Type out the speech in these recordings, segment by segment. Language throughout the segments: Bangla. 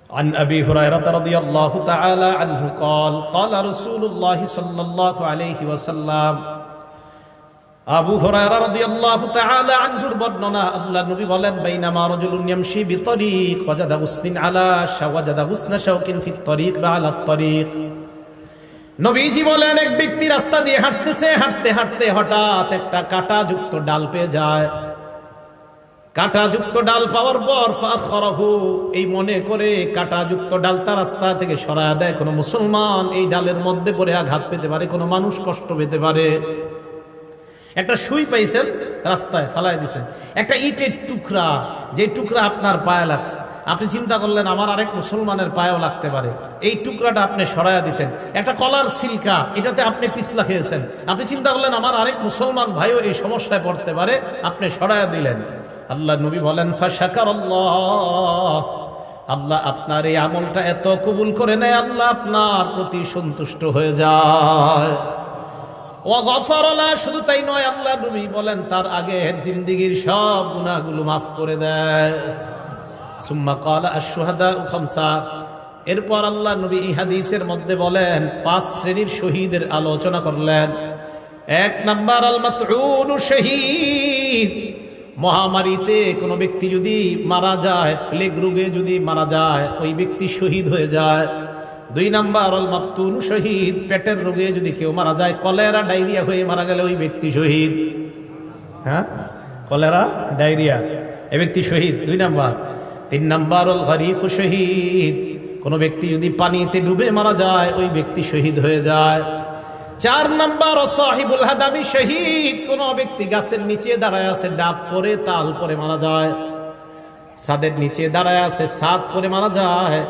عن أبي هريرة رضي الله تعالى عنه قال قال رسول الله صلى الله عليه وسلم আবু হুরায়রা রাদিয়াল্লাহু তাআলা আনহুর বর্ণনা, আল্লাহ নবী বলেন, বাইনামা রাজুলুন ইয়ামশি বিতরিক ওয়াজাদা গুসনিন আলা শাওয়াজাদা গুসনা শাওকিন ফিত তরিক বা আলা তরিক। নবীজি বলেন, এক ব্যক্তি রাস্তা দিয়ে হাঁটতেছে, হাঁটতে হাঁটতে হঠাৎ একটা কাঁটাযুক্ত ডাল পেয়ে যায়। কাঁটাযুক্ত ডাল পাওয়ার পর ফাখরাহু, এই মনে করে কাঁটাযুক্ত ডালটা রাস্তা থেকে সরায়া দেয়। কোনো মুসলমান এই ডালের মধ্যে পড়ে আঘাত পেতে পারে, কোনো মানুষ কষ্ট পেতে পারে। একটা সুই পাইছেন, রাস্তায় ফালাই দিছেন, একটা ইটের টুকরা, যে টুকরা আপনার পায়ে লাগছে, আপনি চিন্তা করলেন আমার আরেক মুসলমানের পায়েও লাগতে পারে, এই টুকরাটা আপনি সরাইয়া দিছেন। একটা কলার সিলকা, এটাতে আপনি পিছলা খেয়েছেন, আপনি চিন্তা করলেন আমার আরেক মুসলমান ভাইও এই সমস্যায় পড়তে পারে, আপনি সরাইয়া দিলেন। আল্লাহ নবী বলেন, ফাশাকারাল্লাহ, আল্লাহ আপনার এই আমলটা এত কবুল করে নেয়, আল্লাহ আপনার প্রতি সন্তুষ্ট হয়ে যায়। শুধু তাই নয়, আল্লাহ নবী বলেন তার আগের জিন্দেগীর সব গুনাহগুলো মাফ করে দেয়। সুম্মা ক্বালা আশ-শুহাদাউ খামসা, এরপর আল্লাহ নবী এই হাদিসের মধ্যে বলেন 5 শ্রেণীর শহীদের আলোচনা করলেন। 1 নাম্বার আল মাতউনু শহীদ, মহামারীতে কোনো ব্যক্তি যদি মারা যায়, প্লেগ রোগে যদি মারা যায়, ওই ব্যক্তি শহীদ হয়ে যায়। 2 নাম্বার আল মাবতুনু শহীদ, পেটের রোগে যদি কেউ মারা যায়, কলেরা ডায়রিয়া হয়ে মারা গেলে ওই ব্যক্তি শহীদ। হ্যাঁ, কলেরা ডায়রিয়া, এই ব্যক্তি শহীদ 2 নাম্বার। 3 নাম্বার আল গরীক শহীদ, কোন ব্যক্তি যদি পানিতে ডুবে মারা যায়, ওই ব্যক্তি শহীদ হয়ে যায়। 4 নাম্বার সাহিবুল হাদামি শহীদ, কোন ব্যক্তি গাছের নিচে দাঁড়ায় আছে, ডাব পরে তাল পরে মারা যায়, ছাদের নিচে দাঁড়ায় আছে, ছাদ পরে মারা যায়।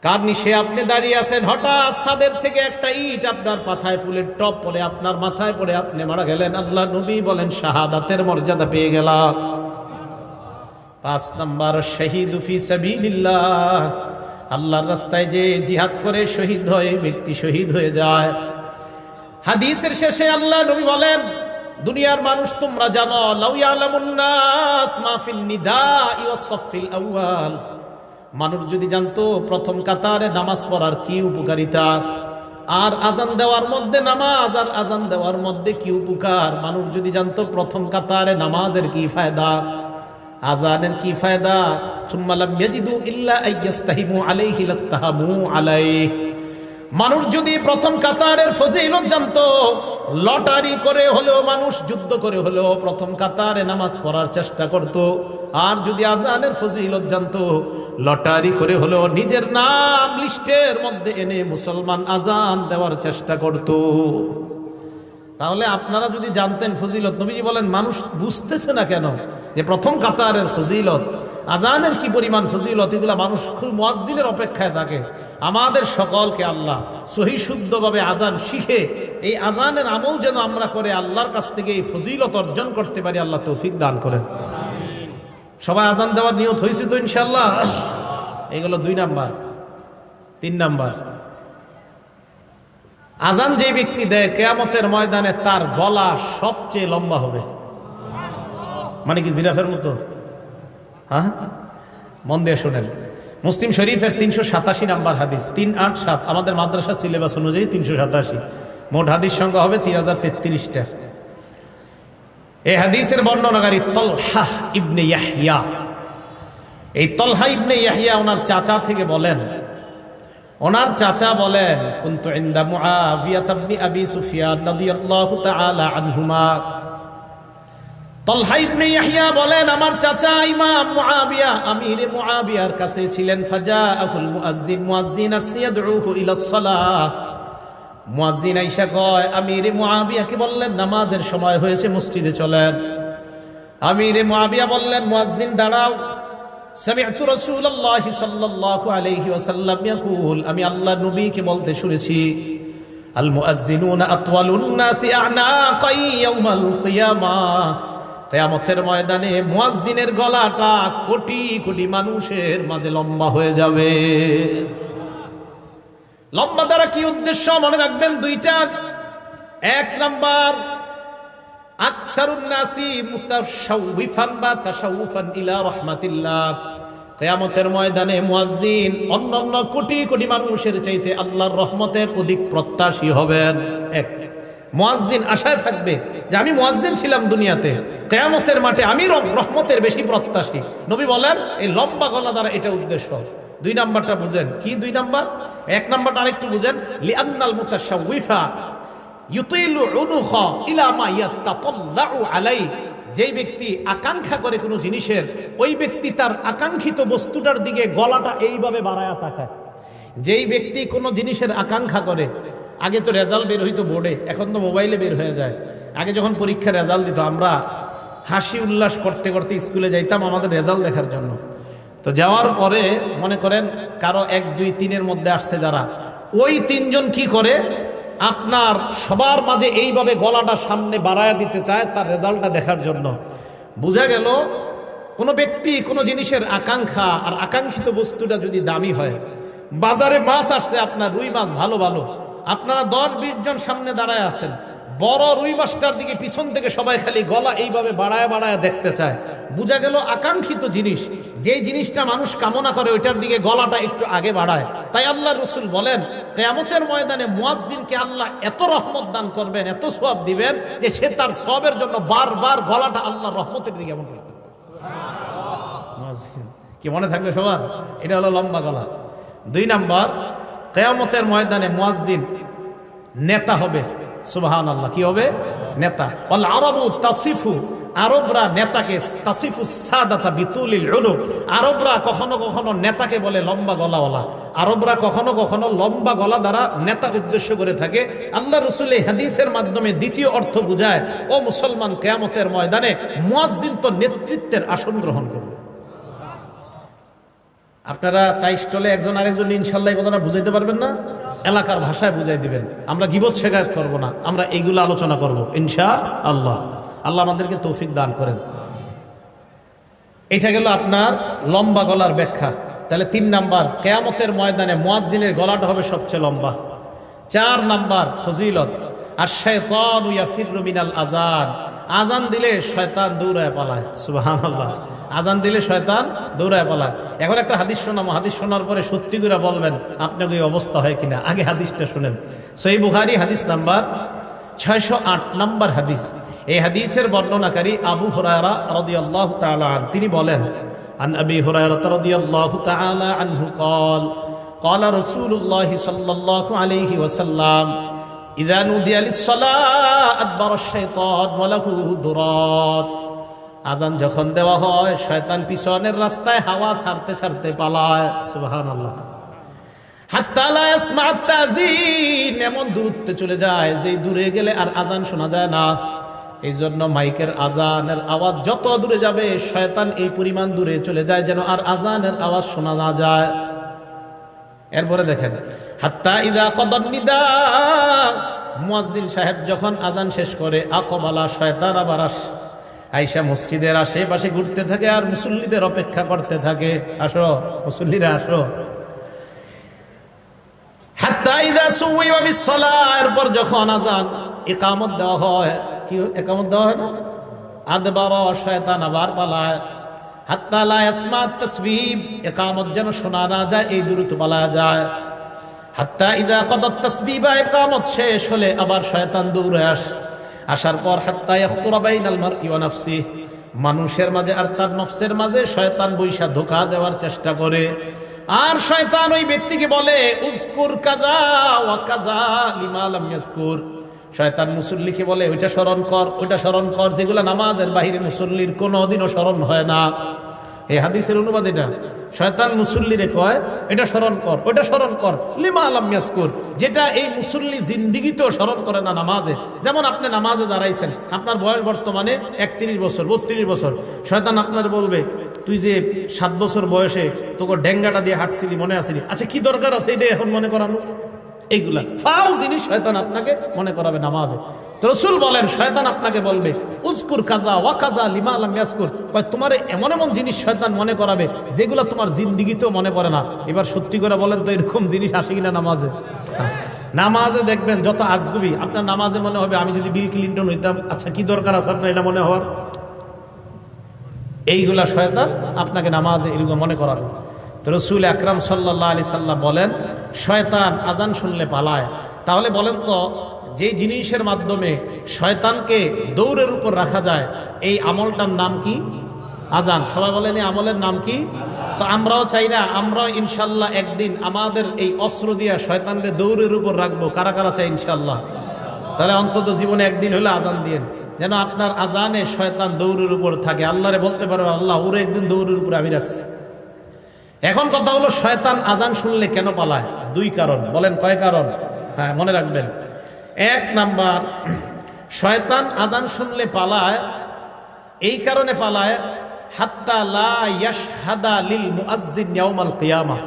কার নিচে আপনি দাঁড়িয়ে আছেন, হঠাৎ ছাদের থেকে একটা ইট আপনার মাথায়, ফুলের টপ পরে আপনার মাথায় পড়ে আপনি মারা গেলেন, আল্লাহ নবী বলেন শাহাদাতের মর্যাদা পেয়ে গেলাম। 5 নাম্বার শহীদ ফি সাবিলিল্লাহ, আল্লাহর রাস্তায় যে জিহাদ করে শহীদ হয়, ব্যক্তি শহীদ হয়ে যায়। হাদিসের শেষে আল্লাহ নবী বলেন, দুনিয়ার মানুষ তোমরা জানো, লাউ ইয়ালামুন নাস মা ফিন নিদাই ওয়াস সাফিল আউয়াল, মানুষ যদি জানতো প্রথম কাতারে নামাজ পড়ার কি উপকারিতা, আর আজান দেওয়ার মধ্যে নামাজ আর আজান দেওয়ার মধ্যে কি উপকার, মানুষ যদি জানতো প্রথম কাতারে নামাজের কি ফায়দা, আজানের কি ফায়দা, সুম্মা লাম ইয়াজিদু ইল্লা আইয়াস্তাহিমু আলাইহি লাস্তাহামু আলাইহি, মানুষ যদি প্রথম কাতারের ফজিলত জানতো, লটারি করে হলেও মানুষ যুদ্ধ করে হলেও প্রথম কাতারে নামাজ পড়ার চেষ্টা করত। আর যদি আজানের ফজিলত জানতো, লটারি করে হলেও নিজের নাম লিস্টের মধ্যে এনে মুসলমান আজান দেওয়ার চেষ্টা করত। তাহলে আপনারা যদি জানতেন ফজিলত, নবীজি বলেন মানুষ বুঝতেছে না কেন যে প্রথম কাতারের ফজিলত, আজানের কি পরিমাণ ফজিলত, এগুলা মানুষ খুব মুয়াজ্জিনের অপেক্ষায় থাকে। আমাদের সকলকে আল্লাহ সহি শুদ্ধভাবে আজান শিখে এই আজানের আমল যেন আমরা করে আল্লাহর কাছ থেকে এই ফজিলত অর্জন করতে পারি, আল্লাহ তৌফিক দান করেন। সবাই আজান দেওয়ার নিয়ত হয়েছে তো ইনশাআল্লাহ? এগুলো 2 নাম্বার। 3 নাম্বার, আজান যে ব্যক্তি দেয় কিয়ামতের ময়দানে তার গলা সবচেয়ে লম্বা হবে। মানে কি জিরাফের মতো? হ্যাঁ, মন দিয়ে শোনেন। মুসলিম শরীফের 387 নাম্বার হাদিস, 387, আমাদের মাদ্রাসা সিলেবাস অনুযায়ী 387, মোট হাদিস সংখ্যা হবে 3033টা। এই হাদিসের বর্ণনাকারী তলহা ইবনে ইয়াহইয়া। এই তলহা ইবনে ইয়াহইয়া ওনার চাচা থেকে বলেন, ওনার চাচা বলেন, কুনতু ইনদা মুআবিয়া ইবনে আবি সুফিয়ান রাদিয়াল্লাহু তাআলা আনহুমা। তলহা ইবনে ইয়াহইয়া বলেন, আমার চাচা ইমাম মুআবিয়া, আমিরে মুআবিয়ার কাছে ছিলেন। ফাজাআহুল মুয়াজ্জিন, মুয়াজ্জিন আসিয়া ইয়াদউহু ইলাস সালাহ। মুয়াজ্জিন আইসা কয়, আমিরে মুআবিয়াকে বললেন নামাজের সময় হয়েছে, মসজিদে চলেন। আমিরে মুআবিয়া বললেন, মুয়াজ্জিন দাঁড়াও। সামি'তু রাসূলুল্লাহি সাল্লাল্লাহু আলাইহি ওয়াসাল্লাম ইয়াকুল, আমি আল্লাহ নবীকে বলতে শুনেছি, আল মুয়াজ্জিনুনা আতওয়ালুন নাসি আ'নাকান ইয়াউমাল কিয়ামাহ, কিয়ামতের ময়দানে মুয়াজ্জিনের গলাটা কোটি কোটি মানুষের মাঝে লম্বা হয়ে যাবে। লম্বা দ্বারা কি উদ্দেশ্য মনে রাখবেন? 2টা। 1 নাম্বার, আকসারুন নাসি মুতাশাউফান বা তাশাউফান ইলা রাহমাতিল্লাহ, কিয়ামতের ময়দানে মুয়াজ্জিন অন্যান্য কোটি কোটি মানুষের চাইতে আল্লাহর রহমতের অধিক প্রত্যাশী হবেন। এক, মুয়াজ্জিন আশায় থাকবে যে আমি মুয়াজ্জিন ছিলাম দুনিয়াতে, কিয়ামতের মাঠে আমি রহমতের বেশি প্রত্যাশী। নবী বলেন এই লম্বা গলা দ্বারা এটা উদ্দেশ্য। দুই নাম্বারটা বুঝেন কি? দুই নাম্বার, এক নাম্বারটা আরেকটু বুঝেন। লিআন্নাল মুতাশাউইফা ইউতিলু উনুখা ইলা মা ইয়াতাতাল্লাউ আলাই। যেই ব্যক্তি আকাঙ্ক্ষা করে কোনো জিনিসের, ওই ব্যক্তি তার আকাঙ্ক্ষিত বস্তুটার দিকে গলাটা এইভাবে বাড়ায়া তাকায়। যেই ব্যক্তি কোনো জিনিসের আকাঙ্ক্ষা করে, আগে তো রেজাল্ট বের হইতো বোর্ডে, এখন তো মোবাইলে বের হয়ে যায়। আগে যখন পরীক্ষার রেজাল্ট দিত আমরা হাসি উল্লাস করতে করতে স্কুলে যাইতাম আমাদের রেজাল্ট দেখার জন্য। তো যাওয়ার পরে মনে করেন কারো 1, 2, 3-এর মধ্যে আসছে যারা, ওই 3 জন কি করে আপনার সবার মাঝে এইভাবে গলাটা সামনে বাড়ায়া দিতে চায় তার রেজাল্টটা দেখার জন্য। বোঝা গেল কোনো ব্যক্তি কোনো জিনিসের আকাঙ্ক্ষা আর আকাঙ্ক্ষিত বস্তুটা যদি দামি হয়, বাজারে মাছ আসছে আপনার রুই মাছ ভালো ভালো, আপনারা 10-20 জন সামনে দাঁড়ায় আছেন, বড় রুই মাছটার দিকে পিছন থেকে সবাই খালি গলা এইভাবে বাড়ায় বাড়ায় দেখতে চায়। বোঝা গেল আকাঙ্ক্ষিত জিনিস, যেই জিনিসটা মানুষ কামনা করে ওইটার দিকে গলাটা একটু আগে বাড়ায়। তাই আল্লাহ রসুল বলেন কিয়ামতের ময়দানে মুয়াজ্জিনকে আল্লাহ এত রহমত দান করবেন, এত সওয়াব দিবেন যে সে তার সওয়াবের জন্য বারবার গলাটা আল্লাহ রহমতের দিকে এমন করতে। কি মনে থাকবে সবার? এটা হলো লম্বা গলা। 2 নাম্বার, কিয়ামতের ময়দানে মুয়াজ্জিন নেতা হবে। সুবহানাল্লাহ, কি হবে? নেতা। ওয়াল আরাবু তাসিফু, আরবরা নেতাকে তাসিফু সাদাতা বিতুলিল উলু, আরবরা কখনো কখনো নেতাকে বলে লম্বা গলাওয়ালা। আরবরা কখনো কখনো লম্বা গলা দ্বারা নেতা উদ্দেশ্য করে থাকে। আল্লাহ রাসূল এই হাদিসের মাধ্যমে দ্বিতীয় অর্থ বুঝায়, ও মুসলমান, কিয়ামতের ময়দানে মুয়াজ্জিন তো নেতৃত্বের আসন গ্রহণ করবে। আপনারা চাই স্টলে একজন আরেকজন ইনশাল্লাহ এই কথাটা বুঝাইতে পারবেন না? এলাকার ভাষায় বুঝাই দিবেন। আমরা গীবত শেখায়ত করব না, আমরা এইগুলো আলোচনা করব ইনশাআল্লাহ। আল্লাহ আমাদেরকে তৌফিক দান করেন। এটা গেল আপনার লম্বা গলার ব্যাখ্যা। তাহলে 3 নাম্বার, কিয়ামতের ময়দানে মুয়াজ্জিনের গলাটা হবে সবচেয়ে লম্বা। 4 নাম্বার ফজিলত, আশ-শাইতানু ইয়াফিরু মিনাল আযান, আজান দিলে শয়তান দৌড়ায় পালায়। সুবহানাল্লাহ, আজান দিলে শয়তান দৌড়ায় পালায়। এখন একটা হাদিস শোনাবো, হাদিস শোনার পরে সত্যি করে বলবেন আপনাকে এই অবস্থা হয় কিনা। আগে হাদিসটা শুনেন। সহিহ বুখারী হাদিস নাম্বার 608 নাম্বার হাদিস। এই হাদিসের বর্ণনাকারী আবু হুরায়রা রাদিয়াল্লাহু তাআলা আনহু, তিনি বলেন, আন আবি হুরায়রা রাদিয়াল্লাহু তাআলা আনহু قال قال رسول الله صلى الله عليه وسلم إذا نودي للصلاة أدبر الشيطان وله درات। আজান যখন দেওয়া হয় শয়তান পিছনের রাস্তায় হাওয়া ছাড়তে ছাড়তে পালায়। সুবহানাল্লাহ। হাত্তা লা ইয়াসমা'আত তাযীন, এমন দূরত্বে চলে যায় যে দূরে গেলে আর আজান শোনা যায় না। এই জন্য মাইকের আজানের আওয়াজ যত দূরে যাবে শয়তান এই পরিমাণ দূরে চলে যায় যেন আর আজানের আওয়াজ শোনা না যায়। এরপরে দেখেন, হাত্তা ইযা কদান নিদা, মুয়াজ্জিন সাহেব যখন আজান শেষ করে, আকবালা, শয়তান আবার আয়েশা মসজিদের আশেপাশে ঘুরতে থাকে আর মুসল্লিদের অপেক্ষা করতে থাকে, আসো মুসল্লিরা আসো। হাত্তা ইযা সুওয়িবা বিস-সালাহ, এরপর যখন আজান ইকামত দেওয়া হয়, কি ইকামত দেওয়া হয় না, আদবার, শয়তান আবার পালায়। হাত্তা লা ইয়াসমা'আত তাসবিহ, ইকামত যেন শোনা না যায় এই দূরত্ব পালায় যায়। হাত্তা ইযা কদাত তাসবিহ, ইকামত শেষ হলে আবার শয়তান দৌড়ে আসার পর হাত্তা ইয়াখতুরা বাইনাল মারই ওয়া নাফসিহি, মানুষের মাঝে আর তার নফসের মাঝে শয়তান বৈশা ধোঁকা দেওয়ার চেষ্টা করে। আর শয়তান ওই ব্যক্তিকে বলে, উযকুর কাযা ওয়া কাযা লিমা লাম ইয়াযকুর। শয়তান মুসল্লিকে বলে, ওইটা স্মরণ কর, ওইটা স্মরণ কর, যেগুলো নামাজের বাহিরে মুসল্লির কোনোদিনও স্মরণ হয় না। এই হাদিসের অনুবাদ এটা। শয়তান মুসল্লিরে কয়, এটা স্মরণ কর, ওইটা স্মরণ কর, লিমা লাম ইয়াযকুর, যেটা এই মুসল্লি জিন্দিগিতেও স্মরণ করে না নামাজে। যেমন আপনি নামাজে দাঁড়াইছেন, আপনার বয়স বর্তমানে 31 বছর 32 বছর, শয়তান আপনার বলবে, তুই যে 7 বছর বয়সে তোকে ডেঙ্গাটা দিয়ে হাঁটছিলি মনে আসেনি, আচ্ছা কি দরকার আছে এটা এখন মনে করানো? এইগুলা ফাউ জিনিস শয়তান আপনাকে মনে করাবে নামাজে। তো রাসূল বলেন, শয়তান আপনাকে বলবে, উযকুর কাযা ওয়া কাযা লিমা লাম ইয়াযকুর, তোমার এমন এমন জিনিস শয়তান মনে করাবে যেগুলো তোমার জিন্দেগিতেও মনে পড়ে না। এবার সত্যি করে বলেন তো এরকম জিনিস আসে কিনা নামাজে? নামাজে দেখবেন যত আজগুবি, আপনার নামাজে মনে হবে আমি যদি বিল ক্লিনটন হইতাম, আচ্ছা কি দরকার আছে আপনার এটা মনে হওয়ার? এইগুলা শয়তান আপনাকে নামাজে এরকম মনে করাবে। তো রসুল আকরাম সাল্লাল্লাহু আলাইহি সাল্লাম বলেন শয়তান আজান শুনলে পালায়। তাহলে বলেন তো যে জিনিসের মাধ্যমে শয়তানকে দৌড়ের উপর রাখা যায় এই আমলটার নাম কি? আজান। সবাই বলেন এই আমলের নাম কি? তো আমরাও চাই না, আমরাও ইনশাল্লাহ একদিন আমাদের এই অস্ত্র দিয়ে শয়তানকে দৌড়ের উপর রাখবো। কারা কারা চাই ইনশাল্লাহ? তাহলে অন্তত জীবনে একদিন হলে আজান দিয়েন, যেন আপনার আজানে শয়তান দৌড়ের উপর থাকে। আল্লাহরে বলতে পারবেন আল্লাহ ওরে একদিন দৌড়ের উপর আমি রাখছি। এখন কথা হলো শয়তান আজান শুনলে কেন পালায়? দুই কারণ। বলেন কয় কারণ? হ্যাঁ মনে রাখবেন। এক নাম্বার, শয়তান আজান শুনলে পালায় এই কারণে পালায় হাত্তা লা ইয়াশহাদা লিল মুআজ্জিন ইয়াউমাল কিয়ামাহ।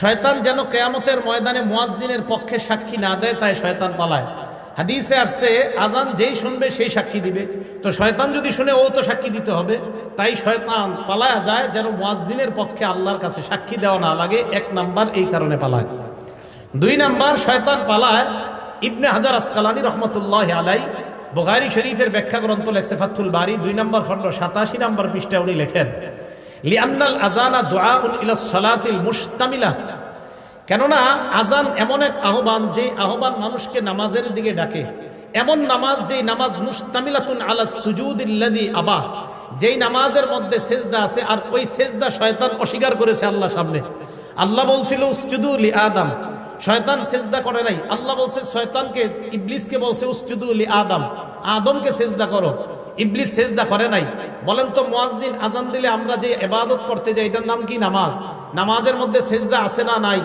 শয়তান যেন কিয়ামতের ময়দানে মুয়াজ্জিনের পক্ষে সাক্ষী না দেয়, তাই শয়তান পালায়। হাদিসে আসছে আজান যেই শুনবে সেই সাক্ষী দিবে। তো শয়তান যদি শুনে ও তো সাক্ষী দিতে হবে, তাই শয়তান পালায়া যায় যেন মুয়াজ্জিনের পক্ষে আল্লাহর কাছে সাক্ষী দেওয়া না লাগে। এক নাম্বার এই কারণে পালায়। দুই নাম্বার, শয়তান পালায় ইবনে হাজার আসকালানী রহমতুল্লাহ আলাই বুখারী শরীফের ব্যাখ্যা গ্রন্থ লেখছে ফাথুল বারী 2 নম্বর খণ্ড 87 নম্বর পৃষ্ঠায় উনি লেখেন লিআন্নাল আযানা দুআউন ইলাস সালাতিল মুশতামিলা। কেননা আজান এমন এক আহ্বান, যে আহ্বান মানুষকে নামাজের দিকে ডাকে। এমন নামাজ যেই নামাজ মুশতামিলাতুন আলা সুজুদিল্লাযী আবাহ, যেই নামাজের মধ্যে সেজদা আছে, আর ওই সেজদা শয়তান অস্বীকার করেছে আল্লাহর সামনে। আল্লাহ বলছিল উসজুদু লি আদম, শয়তান সেজদা করে নাই। আল্লাহ বলছে শয়তানকে, ইবলিসকে বলছে উসজুদু লি আদম, আদমকে সেজদা করো। ইবলিস সেজদা করে নাই। বলেন তো মুয়াজ্জিন আজান দিলে আমরা যে ইবাদত করতে যাই এটার নাম কি? নামাজ। নামাজের মধ্যে সেজদা আছে না নাই?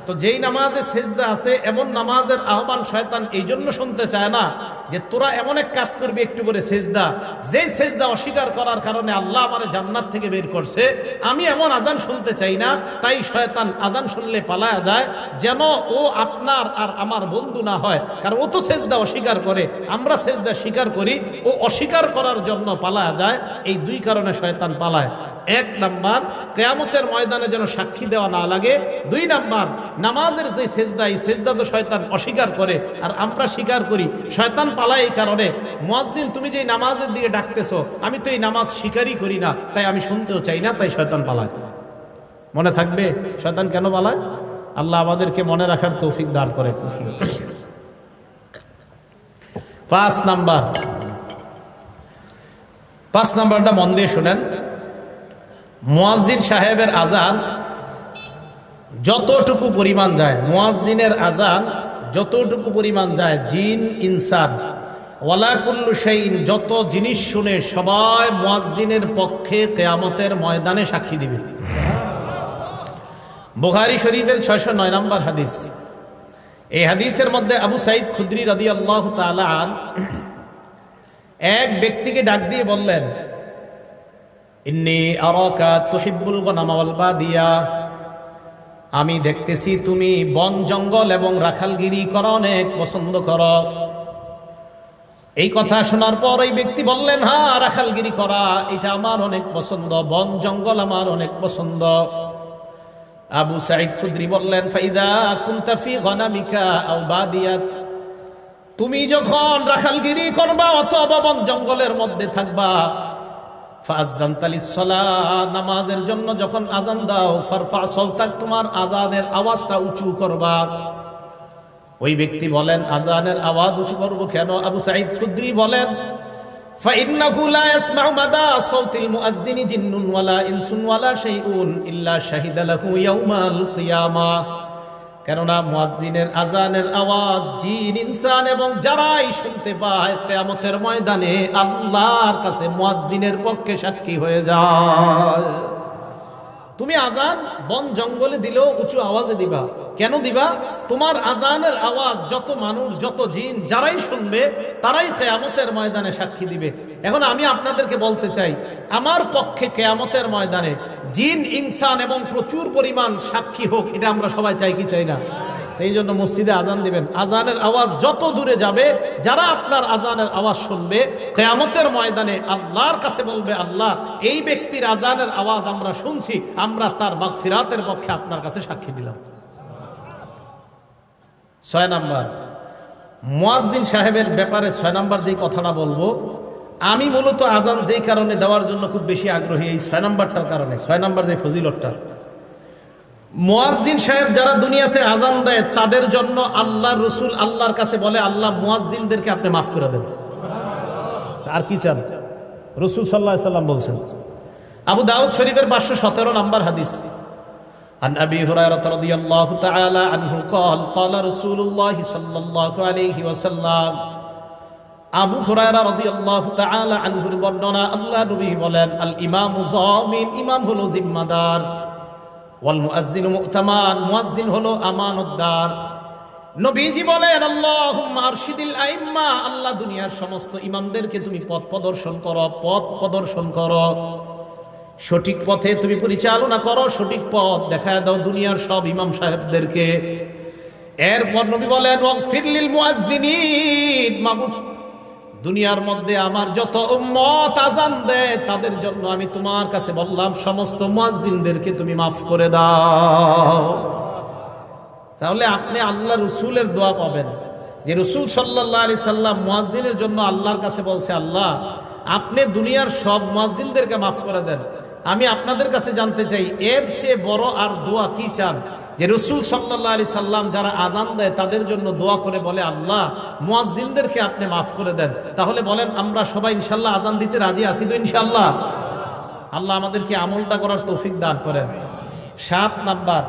তো যেই নামাজে সেজদা আছে এমন নামাজের আহ্বান শয়তান এই জন্য শুনতে চায় না যে তোরা এমন এক কাজ করবি একটু করে সেজদা, যেই সেজদা অস্বীকার করার কারণে আল্লাহ আমারে জান্নাত থেকে বের করছে। আমি এমন আজান শুনতে চাই না, তাই শয়তান আজান শুনলে পালায়া যায় যেন ও আপনার আর আমার বন্ধু না হয়। কারণ ও তো সেজদা অস্বীকার করে, আমরা সেজদা স্বীকার করি, ও অস্বীকার করার জন্য পালায়া যায়। এই দুই কারণে শয়তান পালায়। এক নাম্বার, কিয়ামতের ময়দানে যেন সাক্ষী দেওয়া না লাগে। দুই নাম্বার, নামাজের যে সেজদা, এই সেজদা তো শয়তান অস্বীকার করে আর আমরা স্বীকার করি। শয়তান পালায় এই কারণে, মুয়াজ্জিন তুমি যে নামাজের দিকে ডাকতেছো আমি তো এই নামাজ স্বীকারই করি না, তাই আমি শুনতেও চাই না, তাই শয়তান পালায়। মনে থাকবে শয়তান কেন পালায়? আল্লাহ আমাদেরকে মনে রাখার তৌফিক দান করে। 5 নাম্বারটা মন দিয়ে শুনেন। মুয়াজ্জিন সাহেবের আজান যতটুকু পরিমাণ যায়, মুয়াজ্জিনের আজান যতটুকু পরিমাণ যায়, জিন ইনসান ওয়ালা কুল্লু শাইইন, যত জিনিস শুনে সবাই মুয়াজ্জিনের পক্ষে কিয়ামতের ময়দানে সাক্ষী দিবে। বুখারী শরীফের 609 নম্বর হাদিস। এই হাদিসের মধ্যে আবু সাঈদ খুদরি রাদিয়াল্লাহু তাআলা এক ব্যক্তিকে ডাক দিয়ে বললেন ইন্নী আরাকা তুহিব্বুল গনামা ওয়াল বাদিয়া, আমি দেখতেছি তুমি বন জঙ্গল এবং রাখালগিরি করা অনেক পছন্দ করো। এই কথা শোনার পর এই ব্যক্তি বললেন হ্যাঁ, রাখালগিরি করা এটা আমার অনেক পছন্দ, বন জঙ্গল আমার অনেক পছন্দ। আবু সাঈদ খুদরি বললেন ফাইদা কুনতা ফি গনামিকা আও বাদিয়াত, তুমি যখন রাখালগিরি করবা অথবা বন জঙ্গলের মধ্যে থাকবা, নামাজের জন্য যখন আজান দাও, ফারফা সাওতাক, তোমার আজানের আওয়াজটা উঁচু করবা। ওই ব্যক্তি বলেন আজানের আওয়াজ উঁচু করব কেন? আবু সাঈদ খুদরি বলেন ফাইন্নাহু লা ইয়াসমাউ মাদা সাওতিল মুআজ্জিনি জিন্নুন ওয়ালা ইনসুন ওয়ালা শাইউন ইল্লা শাহিদা লাহু ইয়াউমাল কিয়ামাহ, কেননা মুয়াজ্জিনের আজানের আওয়াজ জিন ইনসান এবং যারাই শুনতে পায় কিয়ামতের ময়দানে আল্লাহর কাছে মুয়াজ্জিনের পক্ষে সাক্ষী হয়ে যায়। তুমি আজান বন জঙ্গলে দিলেও উঁচু আওয়াজে দিবা। কেন দিবা? তোমার আজানের আওয়াজ যত মানুষ, যত জিন যারাই শুনবে তারাই কিয়ামতের ময়দানে সাক্ষী দিবে। এখন আমি আপনাদেরকে বলতে চাই, আমার পক্ষে কিয়ামতের ময়দানে জিন ইনসান এবং প্রচুর পরিমাণ সাক্ষী হোক, এটা আমরা সবাই চাই কি চাই না? এই জন্য মসজিদে আজান দিবেন, আজানের আওয়াজ যত দূরে যাবে, যারা আপনার আজানের আওয়াজ শুনবে কিয়ামতের ময়দানে আল্লাহর কাছে বলবে আল্লাহ এই ব্যক্তির আজানের আওয়াজ আমরা শুনছি, আমরা তার মাগফিরাতের পক্ষে আপনার কাছে সাক্ষী দিলাম। 6 নাম্বার, মুয়াজ্জিন সাহেবের ব্যাপারে 6 নাম্বার যে কথাটা বলবো, আমি মূলত আজান যেই কারণে দেওয়ার জন্য খুব বেশি আগ্রহী, এই 6 নাম্বারটার কারণে। 6 নাম্বার যে ফজিলতটা, মুয়াজ্জিন সাহেব যারা দুনিয়াতে আজান দেয় তাদের জন্য আল্লাহর রাসূল আল্লাহর কাছে বলে, আল্লাহ মুয়াজ্জিনদেরকে আপনি মাফ করে দেন। আর কি চান? রাসূল সাল্লাল্লাহু আলাইহি সাল্লাম বলছেন। আবু দাউদ শরীফের 517 নাম্বার হাদিস, عن أبي هريرة رضي الله تعالى عنه قال قال رسول الله صلى الله عليه وسلم আবু হুরায়রা রাদিয়াল্লাহু তাআলা আনহুর বর্ণনা, আল্লাহ নবী বলেন, আল ইমামু যামিন, ইমাম হলো জিম্মাদার, ওয়াল মুয়াজ্জিনু মু'তামান, মুয়াজ্জিন হলো আমানতদার। নবীজি বলেন, আল্লাহুম্মা আরশিদিল আইম্মা, আল্লাহ দুনিয়ার সমস্ত ইমামদেরকে তুমি পথ প্রদর্শন করো, সঠিক পথে তুমি পরিচালনা করো, সঠিক পথ দেখায় দাও দুনিয়ার সব ইমাম সাহেবদেরকে। এরপর নবী বলেন, ওয়াগফির লিল মুয়াজ্জিনিন, মাবুদ দুনিয়ার মধ্যে আমার যত উম্মত আজান দেয় তাদের জন্য আমি তোমার কাছে বললাম সমস্ত মুয়াজ্জিনদেরকে তুমি মাফ করে দাও। তাহলে আপনি আল্লাহ রসুলের দোয়া পাবেন, যে রসুল সাল্লাল্লাহু আলাইহি সাল্লাম মুয়াজ্জিনের জন্য আল্লাহর কাছে বলছে, আল্লাহ আপনি দুনিয়ার সব মুয়াজ্জিনদেরকে মাফ করে দেন। আমি আপনাদের কাছে জানতে চাই, এর চেয়ে বড় আর দোয়া কি চান? যে রসুল সাল্লাল্লাহু আলাইহি সাল্লাম যারা আজান দেয় তাদের জন্য দোয়া করে বলে, আল্লাহ মুয়াজ্জিনদেরকে আপনি মাফ করে দেন। তাহলে বলেন আমরা সবাই ইনশাআল্লাহ আজান দিতে রাজি আছি তো? ইনশাআল্লাহ। আল্লাহ আমাদেরকে আমলটা করার তৌফিক দান করেন। 7 নাম্বার,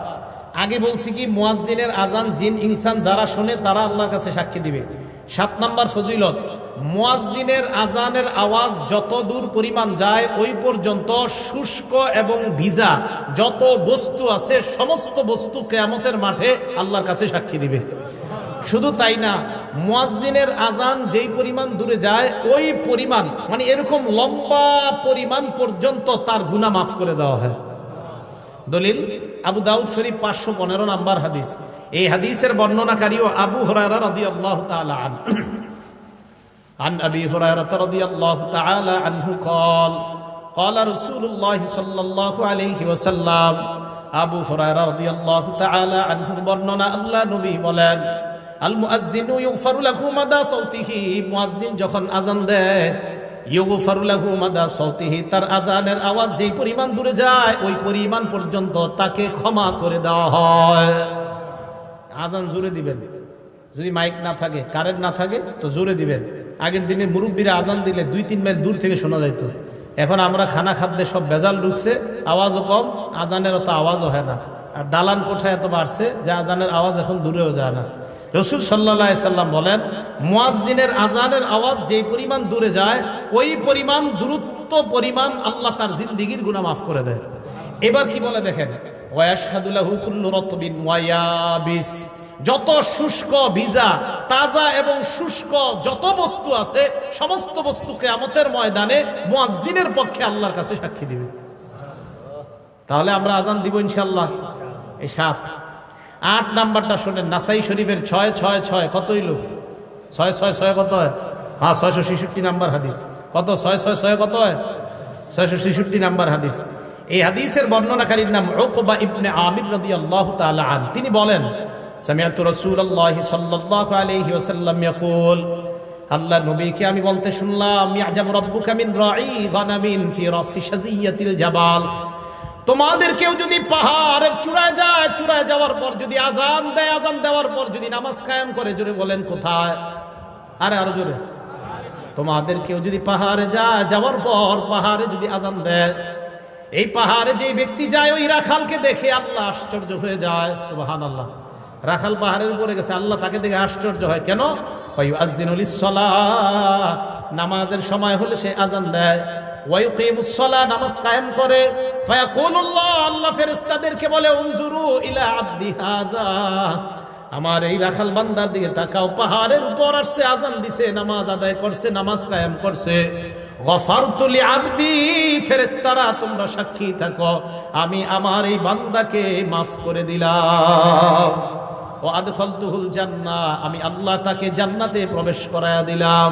আগে বলছি কি মুয়াজ্জিনের আজান জিন ইনসান যারা শোনে তারা আল্লাহর কাছে সাক্ষী দিবে। 7 নাম্বার ফজিলত, মুয়াজ্জিনের আজানের আওয়াজ যত দূর পরিমাণ যায় ওই পর্যন্ত শুষ্ক এবং ভিজা যত বস্তু আছে সমস্ত বস্তু কিয়ামতের মাঠে আল্লাহর কাছে সাক্ষী দিবে। শুধু তাই না, মুয়াজ্জিনের আজান যেই পরিমাণ দূরে যায় ওই পরিমাণ, মানে এরকম লম্বা পরিমাণ পর্যন্ত তার গুনাহ মাফ করে দেওয়া হয়। দলিল আবু দাউদ শরীফ 515 নাম্বার হাদিস। এই হাদিসের বর্ণনাকারীও আবু হুরায়রা রাদিয়াল্লাহু তাআলা আনহু। عن أبي هريرة رضي الله تعالى عنه قال قال رسول الله صلى الله عليه وسلم আবু হুরায়রা রাদিয়াল্লাহু তাআলা আনহুর বর্ণনা, আল্লাহ নবী বলেন, আল মুয়াজ্জিনু ইগফারু লাহু মাদা সাউতিহি, মুয়াজ্জিন যখন আজান দেয়, ইগফারু লাহু মাদা সাউতিহি, তার আজানের আওয়াজ যেই পরিমাণ দূরে যায় ওই পরিমাণ পর্যন্ত তাকে ক্ষমা করে দেওয়া হয়। আজান জোরে দিবেন, যদি মাইক না থাকে কারেন্ট না থাকে তো জোরে দিবেন। আগের দিনে মুরব্বীরা আজান দিলে 2-3 মাইল দূর থেকে শোনা যেত। এখন আমরা খানা খাদ্যে সব ভেজাল ঢুকছে, আওয়াজও কম, আজানের অত আওয়াজও হয় না। আর দালান কোঠায় এত বাড়ছে যে আজানের আওয়াজ এখন দূরেও যায় না। রাসূল সাল্লাল্লাহু আলাইহি সাল্লাম বলেন, মুয়াজ্জিনের আজানের আওয়াজ যেই পরিমাণ দূরে যায় ওই পরিমাণ দূরত্ব পরিমাণ আল্লাহ তার জিন্দেগীর গুনাহ মাফ করে দেয়। এবার কি বলে দেখেন, ওয়ায়াশহাদু লাহু কুল্লু রাতবিন ওয়া ইয়াবিস, যত শুষ্ক ভিজা তাজা এবং শুষ্ক যত বস্তু আছে সমস্ত বস্তু কিয়ামতের ময়দানে মুয়াজ্জিনের পক্ষে আল্লাহর কাছে সাক্ষী দিবে। তাহলে আমরা আজান দিব ইনশাআল্লাহ। এই 7। 8 নাম্বারটা শুনেন, নাসাই শরীফের 666 কত হইল? 666 কত হয়? হ্যাঁ 666 নাম্বার হাদিস। কত? 666 কত হয়? 666 নাম্বার হাদিস। এই হাদিসের বর্ণনাকারীর নাম উকবা ইবনে আমির রাদিয়াল্লাহু তাআলা আন। তিনি বলেন, সামিআতু রাসূলুল্লাহি সাল্লাল্লাহু আলাইহি ওয়াসাল্লাম ইয়াকুল, আল্লাহ নবীকে আমি বলতে শুনলাম, ইয়াজাবু রাব্বুকা মিন রাঈ গানামিন ফি রাসি শাজিয়াতিল জাবাল, তোমাদের কেউ যদি পাহাড়ের চূড়ায় যায়, চূড়ায় যাওয়ার পর যদি আজান দেয়, আজান দেওয়ার পর যদি নামাজ কায়েম করে, জোরে বলেন কোথায়? আরে আরো জোরে। তোমাদের কেউ যদি পাহাড়ে যায়, যাওয়ার পর পাহাড়ে যদি আজান দেয়, এই পাহাড়ে যে ব্যক্তি যায় ওই রাখালকে দেখে আল্লাহ আশ্চর্য হয়ে যায়। সুবহানাল্লাহ। রাখাল পাহাড়ের উপরে গেছে, আল্লাহ তাকে দেখে আশ্চর্য হয়। কেন? ফায়ুআযযিনু লিস-সালাহ, নামাজের সময় হলে সে আজান দেয়। ওয়ায়ুকিমুস-সালাহ, নামাজ কায়েম করে। ফায়াকুলুল্লাহ, আল্লাহ ফেরেশতাদেরকে বলে, উনজুরু ইলা আবদি হাযা, আমার এই রাখাল বান্দার দিকে তাকাও, পাহাড়ের উপর আসছে, আজান দিছে, নামাজ আদায় করছে, নামাজ কায়েম করছে। গফারতু লিআবদি, ফেরেশতারা তোমরা সাক্ষী থাকো, আমি আমার এই বান্দাকে মাফ করে দিলাম। ও আদখালতুহুল জান্নাহ, আমি আল্লাহ তাকে জান্নাতে প্রবেশ করায়া দিলাম।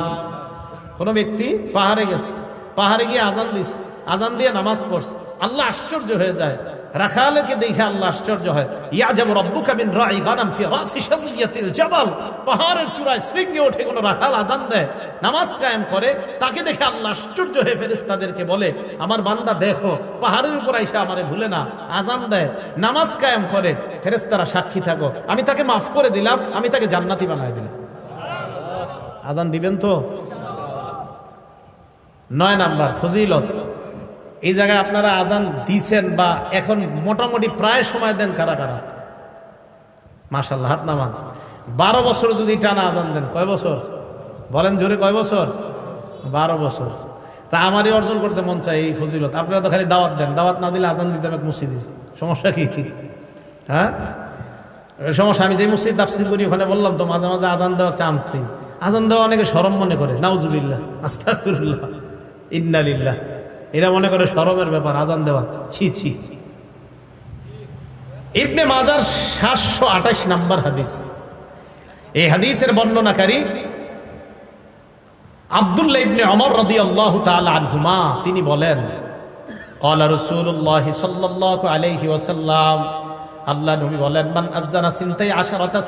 কোন ব্যক্তি পাহাড়ে গেছে, পাহাড়ে গিয়ে আজান দিছে, আজান দিয়ে নামাজ পড়ছে, আল্লাহ আশ্চর্য হয়ে যায়। রাখালকে দেখে আল্লাহ আশ্চর্য হয়। ইয়াজাবু রাব্বুকা মিন রাই গানাম ফি রাসি শাজিয়াতিল জাবাল, পাহাড়ের চূড়ায় শৃঙ্গে ওঠে কোন রাখাল আজান দেয়, নামাজ কায়েম করে, তাকে দেখে আল্লাহ আশ্চর্য হয়ে ফেরেশতাদেরকে বলে, আমার বান্দা দেখো পাহাড়ের উপর আইসা আমারে ভুলে না, আজান দেয়, নামাজ কায়েম করে, ফেরেশতারা সাক্ষী থাকো, আমি তাকে মাফ করে দিলাম, আমি তাকে জান্নাতি বানায় দিলাম। আজান দিবেন তো? 9 নাম্বার ফজিলত। এই জায়গায় আপনারা আজান দিছেন বা এখন মোটামুটি প্রায় সময় দেন কারা কারা? মাশাআল্লাহ, হাত নামান। 12 বছর যদি টানা আজান দেন, কয় বছর বলেন জোরে, কয় বছর? 12 বছর। তা আমারই অর্জন করতে মন চাই এই ফজিলত। আপনারা তো খালি দাওয়াত দেন, দাওয়াত না দিলে আজান দিতে হবে মসজিদে, সমস্যা কি? হ্যাঁ সমস্যা। আমি যে মসজিদ তাফসীর করি ওখানে বললাম তো মাঝে মাঝে আজান দেওয়ার চান্স নেই। আজান দেওয়া অনেকে শরম মনে করে, নাউজুবিল্লাহ, আস্তাগফিরুল্লাহ, ইন্না লিল্লাহ, এরা মনে করে শরমের ব্যাপার আজান দেওয়া, ছি ছি। ইবনে মাজার 728 নাম্বার হাদিস। এই হাদিসের বর্ণনাকারী আব্দুল্লাহ ইবনে ওমর রাদিয়াল্লাহু তাআলা আনহুমা, তিনি বলেন, ক্বালা রাসূলুল্লাহ সাল্লাল্লাহু আলাইহি ওয়াসাল্লাম, আল্লাহ নবী বলেন, মান আযানা সিনতাই আশারাতা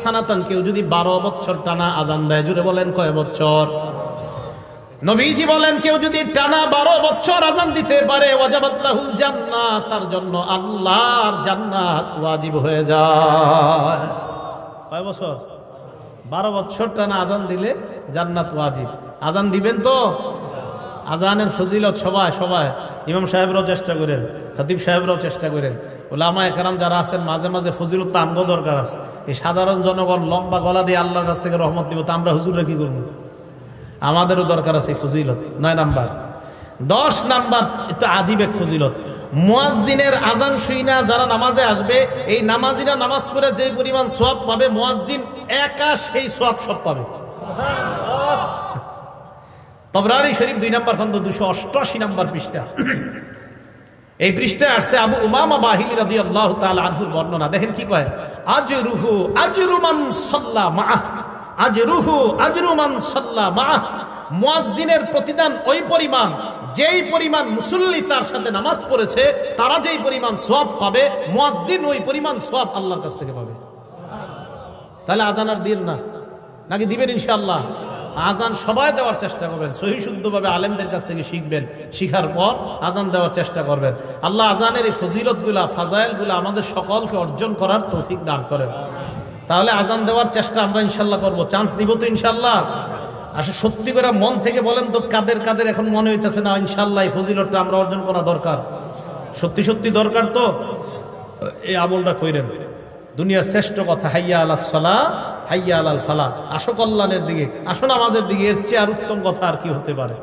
সানাতান, কেউ যদি 12 বছর টানা আজান দেয়, জুড়ে বলেন কয় বছর? নবীজি বলেন, কেউ যদি টানা 12 বছর আজান দিতে পারে, ওয়াজাবাত লাহুল জান্নাত, তার জন্য আল্লাহর জান্নাত ওয়াজিব হয়ে যায়। কয় বছর? 12 বছর টানা আজান দিলে জান্নাত ওয়াজিব। আজান দিবেন তো? আজানের ফজিলত সবাই সবাই, ইমাম সাহেবরাও চেষ্টা করেন, খতিব সাহেবরাও চেষ্টা করেন, উলামায়ে কেরাম যারা আছেন মাঝে মাঝে ফজিলত তো আমগো দরকার আছে। এই সাধারণ জনগণ লম্বা গলা দিয়ে আল্লাহর কাছ থেকে রহমত দিব, তা আমরা হুজুররা কি করবো? আমাদেরও দরকার আছে ফজিলত। 9 নাম্বার। 10 নাম্বার, এটা আজীব এক ফজিলত। মুয়াজ্জিনের আজান শুইনা যারা নামাজে আসবে, এই নামাজিরা নামাজ পড়ে যে পরিমাণ সওয়াব পাবে, মুয়াজ্জিন একা সেই সওয়াব সব পাবে। তাবরানী শরীফ 2 নাম্বার খন্ড 288 নাম্বার পৃষ্ঠা। এই পৃষ্ঠায় আসছে আবু উমামা বাহিলী রাদিয়াল্লাহু তাআলা আনহুর বর্ণনা। দেখেন কি কয়, আজরুহু আজরু মান সাল্লা মাআহ, আজরুহু আজরু মান সাল্লা মাআহ, মুয়াজ্জিনের প্রতিদান ওই পরিমাণ যেই পরিমাণ মুসল্লি তার সাথে নামাজ পড়েছে, তারা যেই পরিমাণ সওয়াব পাবে, মুয়াজ্জিন ওই পরিমাণ সওয়াব আল্লাহর কাছ থেকে পাবে। তাহলে আজান আর দিন না, নাকি দিবেন ইনশাআল্লাহ? আজান সবাই দেওয়ার চেষ্টা করবেন, সহি শুদ্ধভাবে আলেমদের কাছ থেকে শিখবেন, শিখার পর আজান দেওয়ার চেষ্টা করবেন। আল্লাহ আজানের এই ফজিলতগুলা, ফাজাইলগুলা আমাদের সকলকে অর্জন করার তৌফিক দান করেন। তাহলে আজান দেওয়ার চেষ্টা আমরা ইনশাল্লাহ করবো। চান্স দিব তো ইনশাল্লাহ? আসলে সত্যি করে মন থেকে বলেন তো, কাদের কাদের এখন মনে হইতেছে না ইনশাল্লাহ এই ফজিলতটা আমরা অর্জন করা দরকার? সত্যি সত্যি দরকার তো? এই আমলটা কইরেন। দুনিয়ার শ্রেষ্ঠ কথা, হাইয়া আলাস সালাহ হাইয়া আলাল ফালাহ, আসো কল্যাণের দিকে, আসো নামাজের দিকে, এর চেয়ে আর উত্তম কথা আর কি হতে পারে?